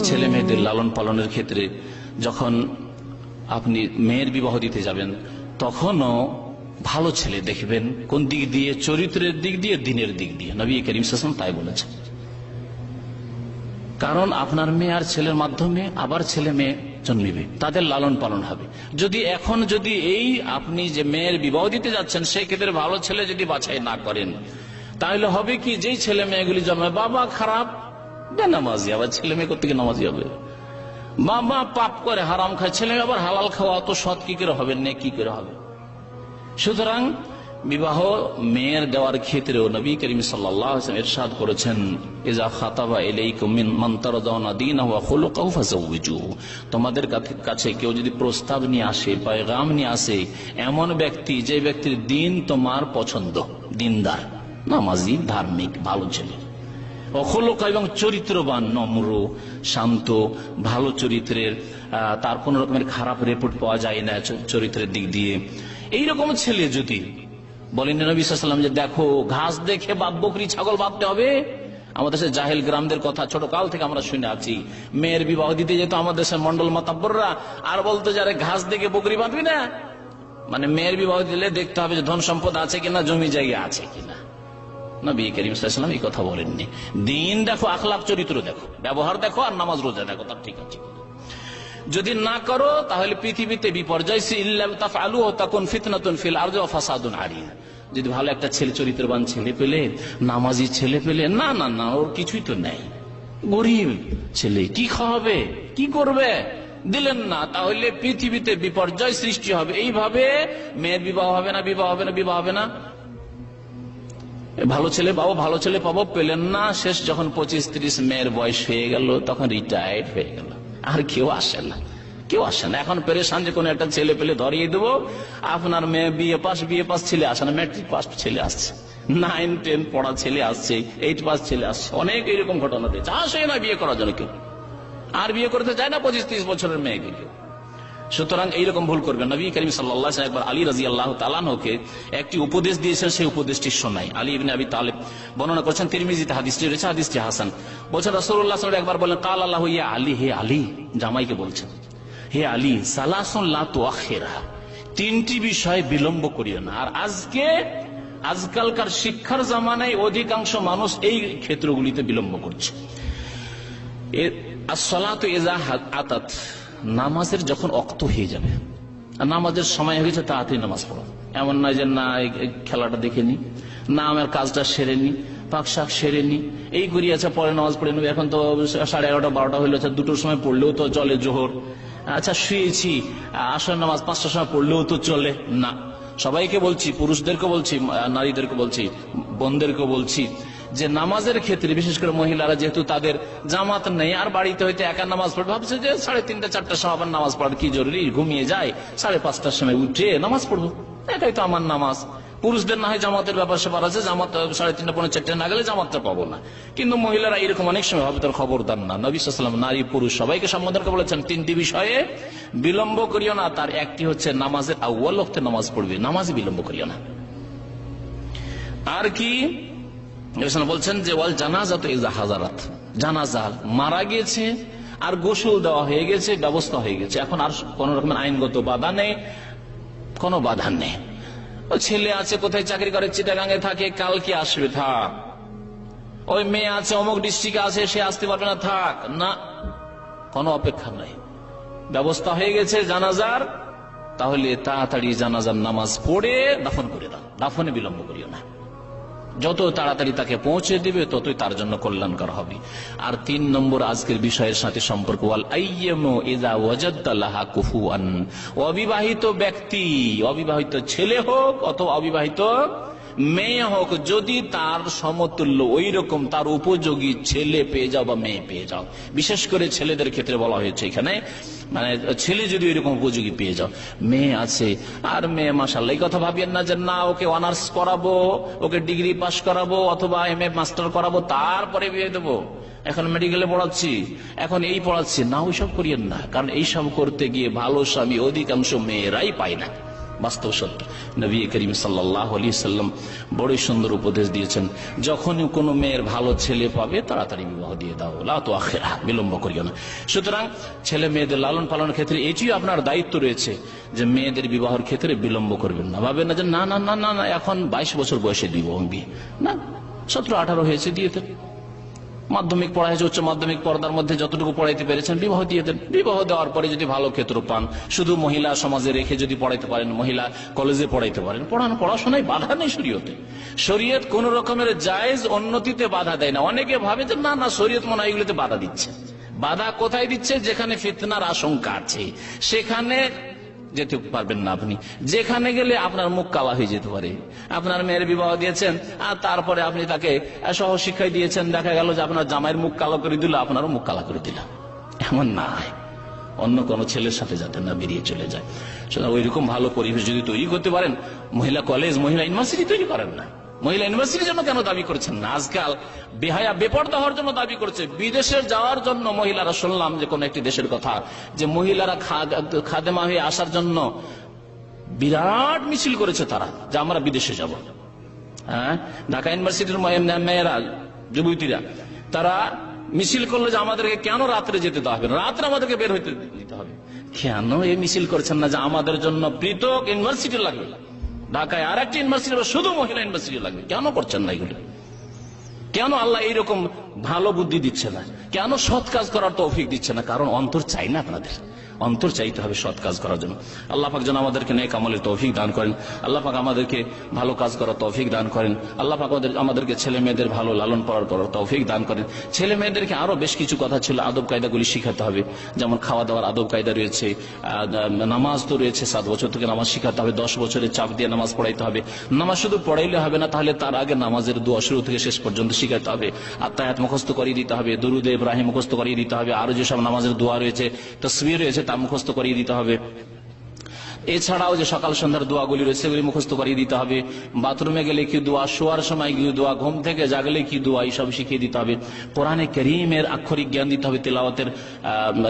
ছেলে মেয়েদের লালন পালনের ক্ষেত্রে যখন আপনি মেয়ের বিবাহ দিতে যাবেন তখনও ভালো ছেলে দেখবেন। কোন দিক দিয়ে? চরিত্রের দিক দিয়ে, দিনের দিক দিয়ে। নবী করিম সাল্লাল্লাহু আলাইহি ওয়াসাল্লাম তাই বলেছেন। কারণ আপনার মেয়ে আর ছেলের মাধ্যমে আবার ছেলে মেয়ে জন্মিবে, তাদের লালন পালন হবে। যদি এই আপনি যে মেয়ের বিবাহ দিতে যাচ্ছেন সেই ক্ষেত্রে ভালো ছেলে যদি বাছাই না করেন, তাহলে হবে কি, যেই ছেলে মেয়েগুলি জন্মাবে, বাবা খারাপ বেনামাজি, আবার ছেলে মেয়ে কোত্থেকে নামাজি হবে? বাবা পাপ করে, হারাম খায়, ছেলে আবার হালাল খাওয়া, তো সৎ কি করে হবে, নে কি করে হবে? সুতরাং বিবাহ মেয়ের দেওয়ার ক্ষেত্রেও নবী করিম সাল্লাল্লাহু আলাইহি ওয়াসাল্লাম ইরশাদ করেছেন, ইযা খাতাবা ইলাইকুম মান তারদাউনা দীনাহু ওয়া খুলুকাহু ফাযাওয়িজুহু। তোমাদের কাছে কেউ যদি প্রস্তাব নিয়ে আসে, পয়গাম নিয়ে আসে, এমন ব্যক্তি যে ব্যক্তির দিন তোমার পছন্দ, দিনদার, নামাজি, ধার্মিক, ভালো ছেলে, অখলক এবং চরিত্রবান, নম্র, শান্ত, ভালো চরিত্রের, তার কোন রকমের খারাপ রিপোর্ট পাওয়া যায় না চরিত্রের দিক দিয়ে, এইরকম ছেলে যদি বলেন নবী সাল্লাল্লাহু আলাইহি ওয়াসাল্লাম যে দেখো ঘাস দেখে বকরি ছাগল বাঁধতে হবে। আমাদের দেশের জাহেল গ্রামদের কথা ছোট কাল থেকে আমরা শুনে আছি। মেয়ের বিবাহ দিতে যেত আমাদের দেশের মন্ডল মাতাব্বররা, আর বলতো যারা ঘাস দেখে বকরি বাঁধবি না, মানে মেয়ের বিবাহ দিলে দেখতে হবে যে ধন সম্পদ আছে কিনা, জমি জায়গা আছে কিনা। নবী করিম সাল্লাল্লাহু আলাইহি ওয়াসাল্লাম এই কথা বলেননি। দিন দেখো, আখলাক চরিত্র দেখো, ব্যবহার দেখো, আর নামাজ রোজা দেখো, তার ঠিক আছে। যদি না করো তাহলে পৃথিবীতে বিপর্যয়। যদি ভালো একটা ছেলে, চরিত্রবান ছেলে পেলে, নামাজি ছেলে পেলে, না না না, ওর কিছুই তো নেই, গরিব ছেলে, কি খাওয়াবে, কি করবে, দিলেন না, তাহলে পৃথিবীতে বিপর্যয় সৃষ্টি হবে। এইভাবে মেয়ের বিবাহ হবে না, বিবাহ হবে না, বিবাহ হবে না। ভালো ছেলে পাবো, ভালো ছেলে পাবো, পেলেন না। শেষ যখন 25-30 মেয়ের বয়স হয়ে গেল, তখন রিটায়ার্ড হয়ে গেল, আর কেউ আসে না, কেউ আসে না। এখন পেরেশান যে কোনো একটা ছেলে পেলে ধরিয়ে দেবো। আপনার মেয়ে বিএ পাস ছেলে আসে না, ম্যাট্রিক পাস ছেলে আসছে, 9-10 পড়া ছেলে আসছে, 8 পাস ছেলে আসছে, অনেক এরকম ঘটনা দিয়েছে। আসে না বিয়ে করার জন্য কেউ, আর বিয়ে করতে যায় না 25-30 বছরের মেয়েকে কেউ। সুতরাং এইরকম ভুল করবেন। নবী করিম সাল্লাল্লাহু আলাইহি ওয়াসাল্লাম একবার আলী রাদিয়াল্লাহু তাআলা আনহুকে একটি উপদেশ দিয়েছেন, সেই উপদেশটি শোনাই। আলী ইবনে আবি তালিব বর্ণনা করেছেন, তিরমিজিতে হাদিসটি রয়েছে, হাদিসটি হাসান। বলছেন রাসূলুল্লাহ সাল্লাল্লাহু আলাইহি ওয়াসাল্লাম একবার বলেন, কাল আল্লাহু ইয়া আলী, হে আলী, জামাইকে বলছেন, হে আলী, সালাসুন লা তুআখিরহা, তিনটি বিষয় বিলম্ব করিও না। আর আজকালকার শিক্ষার জামানায় অধিকাংশ মানুষ এই ক্ষেত্রগুলিতে বিলম্ব করছে। as-salatu ইযা আতাত, নামাজের যখন ওয়াক্ত হয়ে যাবে, নামাজের সময় হয়ে গেছে, তাড়াতাড়ি নামাজ পড়ো। এমন নয় যে না খেলাটা দেখে নি, না আমার কাজটা সেরে নি, পাক শাক সেরে নি, এই করিয়াছে, পরে নামাজ পড়ে নেবে। এখন তো 11:30-12টা হইলো, 2টোর সময় পড়লেও তো চলে জোহর। আচ্ছা শুয়েছি, আসর নামাজ 5টার সময় পড়লেও তো চলে না। সবাইকে বলছি, পুরুষদেরকে বলছি, নারীদেরকে বলছি, বোনদেরকে বলছি, যে নামাজের ক্ষেত্রে বিশেষ করে মহিলারা যেহেতু তাদের জামাত নেই, আর বাড়িতে হয়তো একা নামাজ পড়বে, ভাবছে যে 3:30-4টার সময় আবার নামাজ পড়ার কি জরুরি, ঘুমিয়ে যায়, 5:30টার সময় উঠে নামাজ পড়বো, এটাই তো আমার নামাজ। পুরুষদের না হয় জামাতের ব্যাপার স্যাপার আছে, জামাত 3:30-4:30 না গেলে জামাতটা পাবো না। কিন্তু মহিলারা এরকম অনেক সময় ভাবে, তার খবরদার না। নবী সাল্লাল্লাহু আলাইহি ওয়াসাল্লাম নারী পুরুষ সবাইকে সম্বোধন করে বলেছেন, তিনটি বিষয়ে বিলম্ব করিও না। তার একটি হচ্ছে নামাজের আউয়াল ওয়াক্তে নামাজ পড়বে, নামাজে বিলম্ব করিও না। আর কি বলছেন যে ওয়াল জানাজাতু ইযা হাযারাত, জানাজা মারা গেছে আর গোসল দেওয়া হয়ে গেছে, ব্যবস্থা হয়ে গেছে, এখন আর কোন রকমের আইনগত বাধা নেই, কোনো বাধা নেই। ছেলে আছে কোথায় চাকরি করে, চিটাগাঙ্গে থাকে, কালকে আসবে, থাক। ওই মেয়ে আছে অমুক ডিস্ট্রিক্টে আছে, সে আসতে পারবে না, থাক না, কোনো অপেক্ষা নাই, ব্যবস্থা হয়ে গেছে জানাজার, তাহলে তাড়াতাড়ি জানাজার নামাজ পড়ে দাফন করে দাও, দাফনে বিলম্ব করিও না। যত তাড়াতাড়ি তাকে পৌঁছে দিবে ততই তার জন্য কল্যাণকর হবে। আর 3 নম্বর আজকের বিষয়ের সাথে সম্পর্ক, ওয়াল আইয়ামু ইযা ওয়াজাদতা লাহা কুফুয়ান, অবিবাহিত ব্যক্তি, অবিবাহিত ছেলে হোক অথবা অবিবাহিত মেয়ে হোক, যদি তার সমতুল্য ওই রকম তার উপযোগী ছেলে পেয়ে যাও বা মেয়ে পেয়ে যাও, বিশেষ করে ছেলেদের ক্ষেত্রে বলা হয়েছে এখানে, মানে ছেলে যদি ওই রকম উপযোগী পেয়ে যাও, মেয়ে আছে আর মেয়ে মাশাআল্লাহ, এই কথা ভাবিয়েন না যে না ওকে অনার্স করাবো, ওকে ডিগ্রি পাস করাবো অথবা MA মাস্টার করাবো, তারপরে বিয়ে দেবো, এখন মেডিকেলে পড়াচ্ছি, এখন এই পড়াচ্ছি না, ওইসব করিয়েন না। কারণ এইসব করতে গিয়ে ভালো স্বামী অধিকাংশ মেয়েরাই পায় না, বাস্তব সত্য। নবী করিম সাল্লাল্লাহু আলাইহি সাল্লাম বড়ই সুন্দর উপদেশ দিয়েছেন, যখনই কোনো মেয়ের ভালো ছেলে পাবে তাড়াতাড়ি বিবাহ দিয়ে দাও, লা তুআখিরহা, বিলম্ব করিও না। সুতরাং ছেলে মেয়েদের লালন পালনের ক্ষেত্রে এটিও আপনার দায়িত্ব রয়েছে যে মেয়েদের বিবাহের ক্ষেত্রে বিলম্ব করবেন না। ভাবেন না যে না না না না না এখন 22 বছর বয়সে দিব বিয়ে, না 17-18 হয়েছে দিয়ে দেন। মাধ্যমিক পড়াইছে, উচ্চ মাধ্যমিক পর্দার মধ্যে যতটুকু পড়াইতে পেরেছেন বিবাহ দিয়ে দেন। বিবাহ দেওয়ার পরে যদি ভালো ক্ষেত্র পান, শুধু মহিলা সমাজে রেখে যদি পড়াইতে পারেন, মহিলা কলেজে পড়াইতে পারেন, পড়াশোনায় বাধা নেই শরীয়তে। শরীয়ত কোন রকমের জায়েজ উন্নতিতে বাধা দেয় না। অনেকে ভাবে যে না না শরীয়ত মনে হয় এগুলোতে বাধা দিচ্ছে। বাধা কোথায় দিচ্ছে? যেখানে ফিতনার আশঙ্কা আছে সেখানে যেতে পারবেন না আপনি। যেখানে গেলে আপনার মুখ কালা হয়ে যেতে পারে। আপনার মেয়ের বিবাহ দিয়েছেন আর তারপরে আপনি তাকে সহশিক্ষায় দিয়েছেন, দেখা গেল যে আপনার জামাইয়ের মুখ কালো করে দিল, আপনারও মুখ কালা করে দিল। এমন না হয়, অন্য কোনো ছেলের সাথে যাতে না বেরিয়ে চলে যায়। সুতরাং ওইরকম ভালো পরিবেশ যদি তৈরি করতে পারেন, মহিলা কলেজ, মহিলা ইউনিভার্সিটি তৈরি করেন না। মহিলা ইউনিভার্সিটির জন্য কেন দাবি করছেন না? আজকাল বেহায়া বেপরদা হওয়ার জন্য দাবি করছে। বিদেশে যাওয়ার জন্য মহিলারা, শুনলাম যে কোন একটি দেশের কথা, যে মহিলারা খাদেমা হয়ে আসার জন্য বিরাট মিছিল করেছে তারা, যে আমরা বিদেশে যাব। হ্যাঁ, ঢাকা ইউনিভার্সিটির মেয়েরা, যুবতীরা, তারা মিছিল করলো যে আমাদেরকে কেন রাত্রে যেতে হবে, রাত্রে আমাদেরকে বের হইতে দিতে হবে। কেন এই মিছিল করছেন না যে আমাদের জন্য পৃথক ইউনিভার্সিটি লাগবে, ঢাকায় আর একটা ইউনিভার্সিটি, শুধু মহিলা ইউনিভার্সিটি লাগবে? কেন করছেন না এগুলো? কেন আল্লাহ এইরকম ভালো বুদ্ধি দিচ্ছে না? কেন সৎ কাজ করার তৌফিক দিচ্ছে না? কারণ অন্তর চাই না আপনাদের, অন্তর চাইতে হবে সৎ কাজ করার জন্য। আল্লাহ পাক যেন আমাদেরকে নেক আমলের তৌফিক দান করেন। আল্লাহ পাক আমাদেরকে ভালো কাজ করার তৌফিক দান করেন। আল্লাহ পাক আমাদেরকে ছেলে মেয়েদের ভালো লালন পালন করার তৌফিক দান করেন। ছেলে মেয়েদেরকে আরো বেশ কিছু কথা ছিল, আদব কায়দাগুলি শিখাতে হবে। যেমন খাওয়া দাওয়ার আদব কায়দা রয়েছে, নামাজ তো রয়েছে, 7 বছর থেকে নামাজ শিখাতে হবে, 10 বছরের চাপ দিয়ে নামাজ পড়াইতে হবে। নামাজ শুধু পড়াইলে হবে না, তাহলে তার আগে নামাজের দোয়া শুরু থেকে শেষ পর্যন্ত শিখাতে হবে। আত্তায়াত মুখস্থ করিয়ে দিতে হবে, দুরুদ ইব্রাহিম মুখস্থ করিয়ে দিতে হবে, আরো যেসব নামাজের দোয়া রয়েছে, তাসবিহ রয়েছে, তা মুখস্থ করিয়ে দিতে হবে। এছাড়াও যে সকাল সন্ধ্যার দোয়াগুলি রয়েছে সেগুলি মুখস্থ করিয়ে দিতে হবে। বাথরুমে গেলে কি দোয়া, শোয়ার সময় কি দোয়া, ঘুম থেকে জাগলে কি দোয়া, এইসব শিখিয়ে দিতে হবে। কোরআনে কারীমের আক্ষরিক জ্ঞান দিতে হবে, তেলাওয়াতের,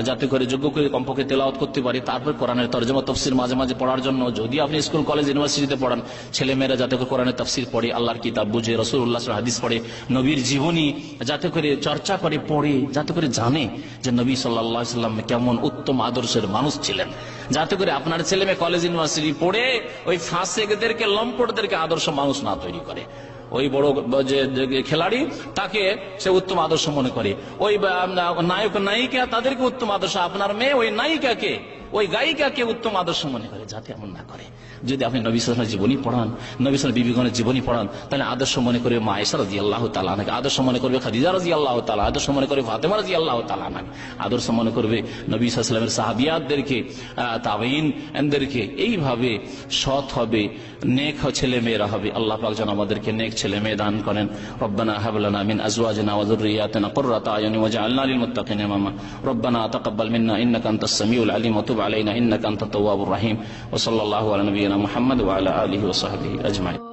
যাতে করে যোগ্য করে কমপক্ষে তেলাওয়াত করতে পারে। তারপর কোরআনের তরজমা তফসির মাঝে মাঝে পড়ার জন্য, যদি আপনি স্কুল কলেজ ইউনিভার্সিটিতে পড়ান, ছেলেমেয়েরা যাতে করে কোরআনের তফসির পড়ে, আল্লাহর কিতাব বুঝে, রাসূলুল্লাহ সাল্লাল্লাহু আলাইহি হাদিস পড়ে, নবীর জীবনী যাতে করে চর্চা করে, পড়ে, যাতে করে জানে যে নবী সাল্লাল্লাহু আলাইহি সাল্লাম কেমন উত্তম আদর্শের মানুষ ছিলেন। যাতে করে আপনার ছেলে মেয়ে কলেজ ইউনিভার্সিটি পড়ে ওই ফাসেকদেরকে, লম্পটদেরকে আদর্শ মানুষ না তৈরি করে। ওই বড় যে খেলাড়ি তাকে সে উত্তম আদর্শ মনে করে, ওই নায়ক নায়িকা তাদেরকে উত্তম আদর্শ, আপনার মেয়ে ওই নায়িকাকে, ওই গায়িকাকে উত্তম আদর্শ মনে করে। যাতে এমন না করে। যদি আপনি নবী সাল্লাল্লাহু আলাইহি জীবনী পড়ান, নবী সাল্লাল্লাহু বিবিগণের জীবনী পড়ান, তাহলে আদর্শ মনে করে মা আয়েশা রাদিয়াল্লাহু তাআলা আনহা, আদর্শ মনে করবে খাদিজা রাদিয়াল্লাহু তাআলা, আদর্শ মনে করে ফাতেমা রাদিয়াল্লাহু তাআলা আনহা, আদর্শ মনে করবে নবী সাল্লাল্লাহু আলাইহি ওয়াসাল্লামের সাহাবিয়াতদেরকে, তাবেঈনদেরকে। এইভাবে সৎ হবে, নেক ছেলে মেয়েরা হবে। আল্লাহ পাক যেন আমাদেরকে নেক ছেলে মেয়ে দান করেন। রব্বানা হাব লানা মিন আজওয়াজিনা ওয়া যুররিয়াতিনা কুররাতা আয়ুন ওয়াজআলনা লিল মুত্তাকিনা ইমামা। রব্বানা তাকাব্বাল মিন্না ইন্নাকা আনতাস সামিউল আলিম ওয়া তুব আলাইনা ইন্নাকা আনতাত তাওয়াবুর রহিম। ওয়া সাল্লাল্লাহু আলা নবিয়িনা মুহাম্মদ ওয়া আলা আলিহি ওয়া সাহবিহি আজমাইন।